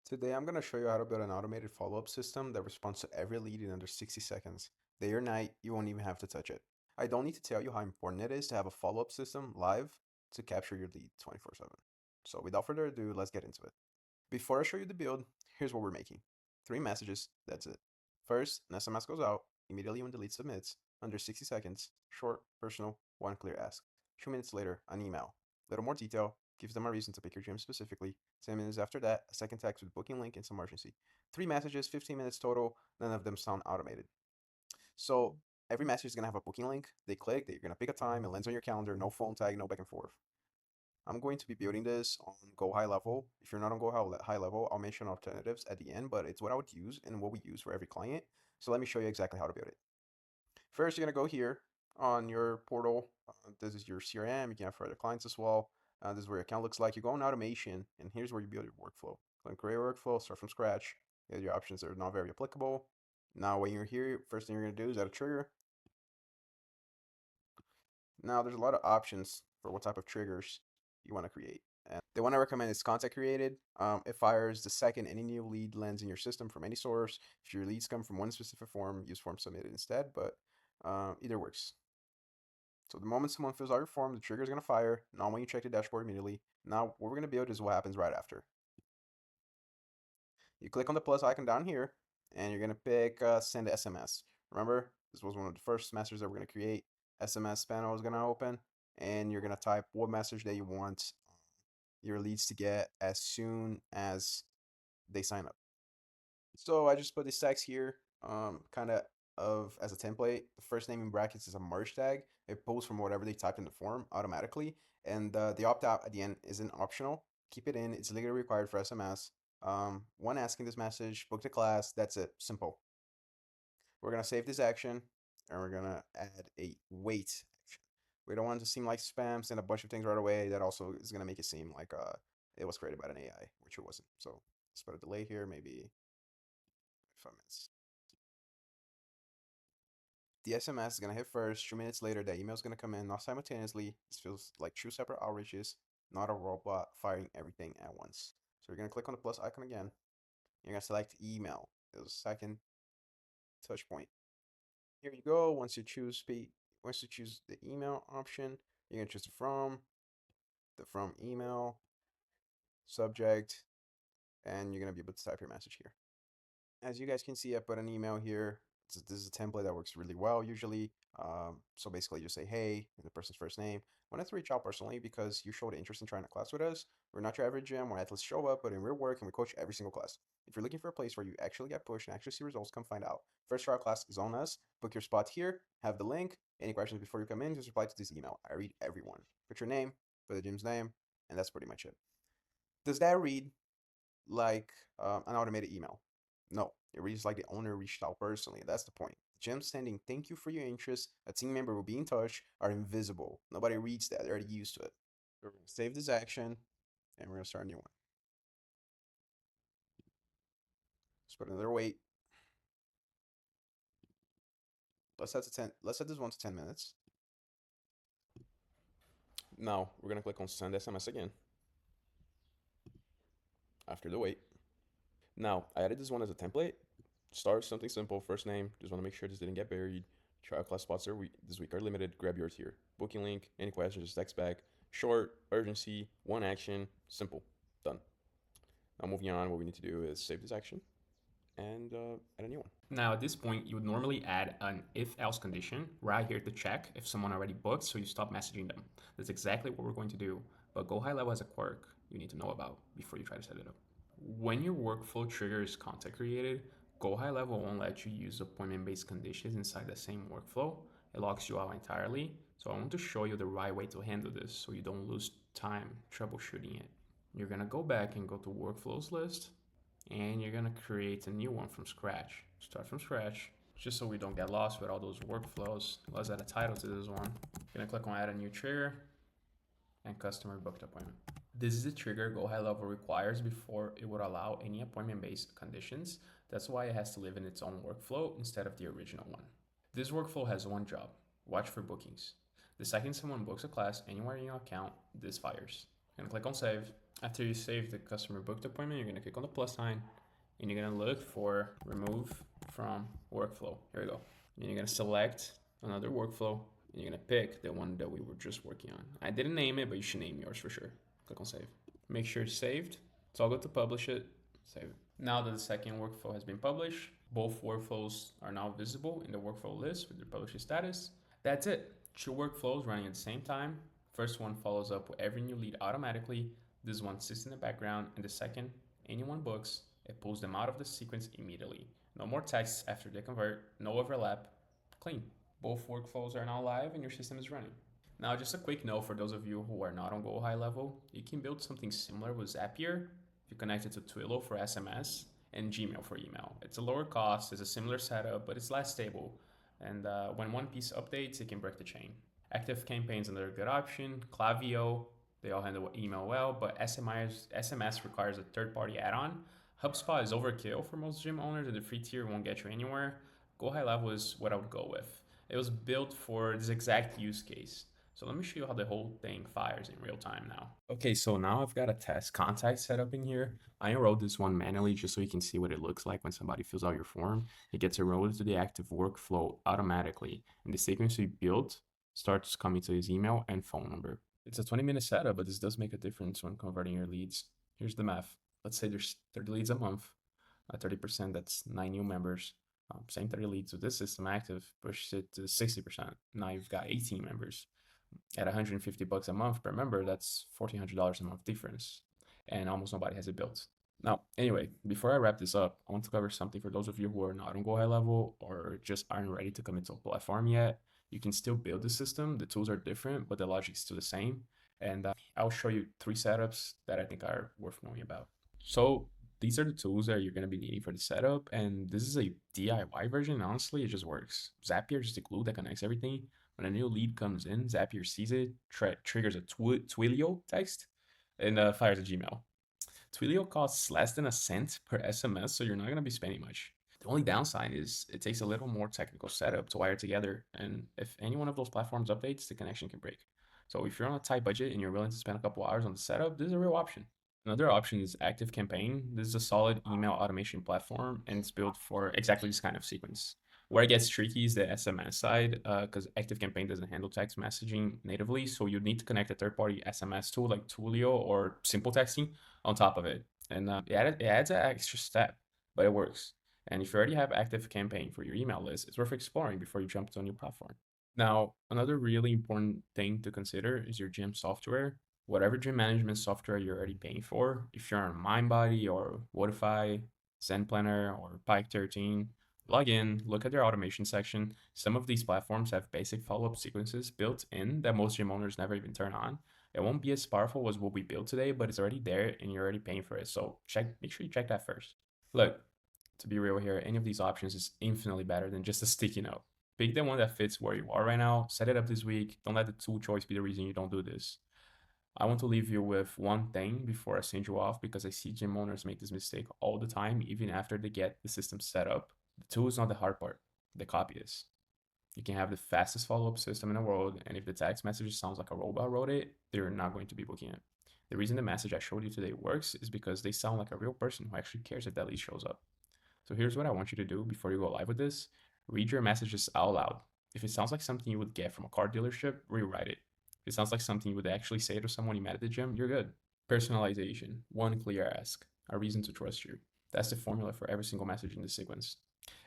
Today I'm going to show you how to build an automated follow-up system that responds to every lead in under 60 seconds. Day or night, you won't even have to touch it. I don't need to tell you how important it is to have a follow-up system live to capture your lead 24/7. So without further ado, let's get into it. Before I show you the build, here's what we're making. 3 messages, that's it. First, an SMS goes out immediately when the lead submits, under 60 seconds, short, personal, one clear ask. 2 minutes later, an email. Little more detail, gives them a reason to pick your gym specifically. 10 minutes after that, a second text with booking link and some urgency. 3 messages, 15 minutes total, none of them sound automated. So every message is gonna have a booking link. They click, you're gonna pick a time, it lands on your calendar, no phone tag, no back and forth. I'm going to be building this on Go High Level. If you're not on Go High Level, I'll mention alternatives at the end, but it's what I would use and what we use for every client. So let me show you exactly how to build it. First, you're going to go here on your portal. This is your CRM. You can have for other clients as well. This is where your account looks like. You go on automation, and here's where you build your workflow. Click create workflow, start from scratch. Your options are not very applicable. Now, when you're here, first thing you're going to do is add a trigger. Now, there's a lot of options for what type of triggers you want to create. And the one I recommend is contact created. It fires the second any new lead lands in your system from any source. If your leads come from one specific form, use form submitted instead, but either works. So the moment someone fills out your form, the trigger is going to fire. Not when you check the dashboard immediately. Now, what we're going to build is what happens right after. You click on the plus icon down here, and you're going to pick send SMS. Remember, this was one of the first messages that we're going to create. SMS panel is going to open, and you're going to type what message that you want your leads to get as soon as they sign up. So I just put this text here, kind of as a template. The first name in brackets is a merge tag. It pulls from whatever they typed in the form automatically, and the opt out at the end isn't optional. Keep it in. It's legally required for SMS. When asking this message, book the class. That's it. Simple. We're gonna save this action, and we're gonna add a wait action. We don't want it to seem like spam, send a bunch of things right away. That also is gonna make it seem like it was created by an AI, which it wasn't. So let's put a delay here, maybe 5 minutes. The SMS is gonna hit first. 2 minutes later, the email is gonna come in, not simultaneously. This feels like two separate outreaches, not a robot firing everything at once. So you're gonna click on the plus icon again. You're gonna select email as a second touch point. Here you go. Once you choose the email option, you're gonna choose the from email, subject, and you're gonna be able to type your message here. As you guys can see, I put an email here. This is a template that works really well usually. So basically, you say, hey, and the person's first name. Wanted to reach out personally because you showed interest in trying a class with us. We're not your average gym where athletes show up, but in real work, and we coach every single class. If you're looking for a place where you actually get pushed and actually see results, come find out. First trial class is on us. Book your spot here. Have the link. Any questions before you come in, just reply to this email. I read everyone. Put your name, put the gym's name, and that's pretty much it. Does that read like an automated email? No, it reads like the owner reached out personally. That's the point. Gem sending thank you for your interest. A team member will be in touch are invisible. Nobody reads that. They're already used to it. So we're going to save this action and we're going to start a new one. Let's put another wait. Let's set this one to 10 minutes. Now we're going to click on send SMS again after the wait. Now I added this one as a template. Start something simple. First name. Just want to make sure this didn't get buried. Trial class spots this week are limited. Grab yours here. Booking link. Any questions? Just text back. Short, urgency, one action, simple, done. Now moving on, what we need to do is save this action and add a new one. Now, at this point, you would normally add an if-else condition right here to check if someone already booked, so you stop messaging them. That's exactly what we're going to do, but Go High Level has a quirk you need to know about before you try to set it up. When your workflow triggers content created, Go High Level won't let you use appointment-based conditions inside the same workflow. It locks you out entirely, so I want to show you the right way to handle this so you don't lose time troubleshooting it. You're gonna go back and go to Workflows list, and you're gonna create a new one from scratch. Start from scratch, just so we don't get lost with all those workflows. Let's add a title to this one. Gonna click on add a new trigger and customer booked appointment. This is the trigger Go High Level requires before it would allow any appointment-based conditions. That's why it has to live in its own workflow instead of the original one. This workflow has one job: watch for bookings. The second someone books a class anywhere in your account, this fires. I'm gonna click on save, After you save the customer booked appointment, you're gonna click on the plus sign and you're gonna look for remove from workflow. Here we go. And you're gonna select another workflow and you're gonna pick the one that we were just working on. I didn't name it, but you should name yours for sure. Click on save. Make sure it's saved. It's all good to publish it. Save it. Now that the second workflow has been published, both workflows are now visible in the workflow list with their published status. That's it. 2 workflows running at the same time. First one follows up with every new lead automatically. This one sits in the background, and the second anyone books, it pulls them out of the sequence immediately. No more texts after they convert, no overlap, clean. Both workflows are now live and your system is running. Now, just a quick note for those of you who are not on Go High Level, you can build something similar with Zapier if you connect it to Twilio for SMS and Gmail for email. It's a lower cost, it's a similar setup, but it's less stable. And when one piece updates, it can break the chain. Active Campaign's another good option. Klaviyo, they all handle email well, but SMS requires a third-party add-on. HubSpot is overkill for most gym owners, and the free tier won't get you anywhere. Go High Level is what I would go with. It was built for this exact use case. So let me show you how the whole thing fires in real time now. Okay, so now I've got a test contact set up in here. I enrolled this one manually just so you can see what it looks like when somebody fills out your form. It gets enrolled to the active workflow automatically, and the sequence we built starts coming to his email and phone number. It's a 20-minute setup, but this does make a difference when converting your leads. Here's the math. Let's say there's 30 leads a month. 30%, that's 9 new members. Same 30 leads with this system active, pushes it to 60%. Now you've got 18 members. At $150 a month per member, that's $1,400 a month difference. And almost nobody has it built. Now, anyway, before I wrap this up, I want to cover something for those of you who are not on Go High Level or just aren't ready to commit to a platform yet. You can still build the system. The tools are different, but the logic is still the same. And I'll show you 3 setups that I think are worth knowing about. So these are the tools that you're going to be needing for the setup. And this is a DIY version. Honestly, it just works. Zapier is the glue that connects everything. When a new lead comes in, Zapier sees it, triggers a Twilio text, and fires a Gmail. Twilio costs less than a cent per SMS, so you're not going to be spending much. The only downside is it takes a little more technical setup to wire together, and if any one of those platforms updates, the connection can break. So if you're on a tight budget and you're willing to spend a couple hours on the setup, this is a real option. Another option is Active Campaign. This is a solid email automation platform, and it's built for exactly this kind of sequence. Where it gets tricky is the SMS side, because Active Campaign doesn't handle text messaging natively, so you need to connect a third-party SMS tool like Twilio or Simple Texting on top of it. And it adds an extra step, but it works. And if you already have Active Campaign for your email list, it's worth exploring before you jump to a new platform. Now, another really important thing to consider is your gym software. Whatever gym management software you're already paying for, if you're on MindBody or Wodify, Zen Planner, or Pike 13, log in, look at their automation section. Some of these platforms have basic follow-up sequences built in that most gym owners never even turn on. It won't be as powerful as what we built today, but it's already there and you're already paying for it. So make sure you check that first. Look, to be real here, any of these options is infinitely better than just a sticky note. Pick the one that fits where you are right now, set it up this week. Don't let the tool choice be the reason you don't do this. I want to leave you with one thing before I send you off, because I see gym owners make this mistake all the time, even after they get the system set up. The tool is not the hard part, the copy is. You can have the fastest follow-up system in the world, and if the text message sounds like a robot wrote it, they're not going to be booking it. The reason the message I showed you today works is because they sound like a real person who actually cares if that lead shows up. So here's what I want you to do before you go live with this. Read your messages out loud. If it sounds like something you would get from a car dealership, rewrite it. If it sounds like something you would actually say to someone you met at the gym, you're good. Personalization, one clear ask, a reason to trust you. That's the formula for every single message in this sequence.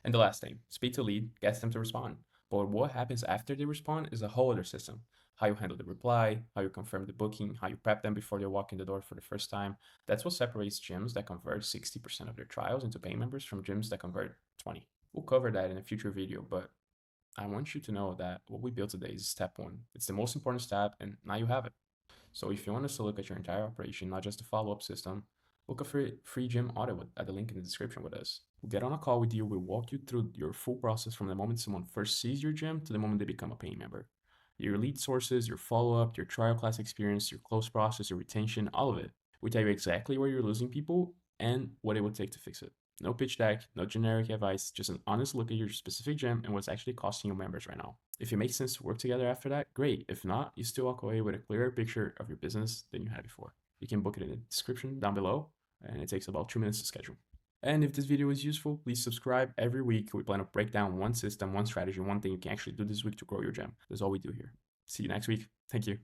And the last thing, speak to lead, get them to respond. But what happens after they respond is a whole other system. How you handle the reply, how you confirm the booking, how you prep them before they walk in the door for the first time. That's what separates gyms that convert 60% of their trials into paying members from gyms that convert 20. We'll cover that in a future video, but I want you to know that what we built today is step 1. It's the most important step, and now you have it. So if you want us to look at your entire operation, not just the follow-up system, book a free gym audit at the link in the description with us. We'll get on a call with you. We'll walk you through your full process from the moment someone first sees your gym to the moment they become a paying member. Your lead sources, your follow-up, your trial class experience, your close process, your retention, all of it. We tell you exactly where you're losing people and what it would take to fix it. No pitch deck, no generic advice, just an honest look at your specific gym and what's actually costing you members right now. If it makes sense to work together after that, great. If not, you still walk away with a clearer picture of your business than you had before. You can book it in the description down below, and it takes about 2 minutes to schedule. And if this video is useful, please subscribe. Every week we plan to break down one system, one strategy, one thing you can actually do this week to grow your gem. That's all we do here. See you next week. Thank you.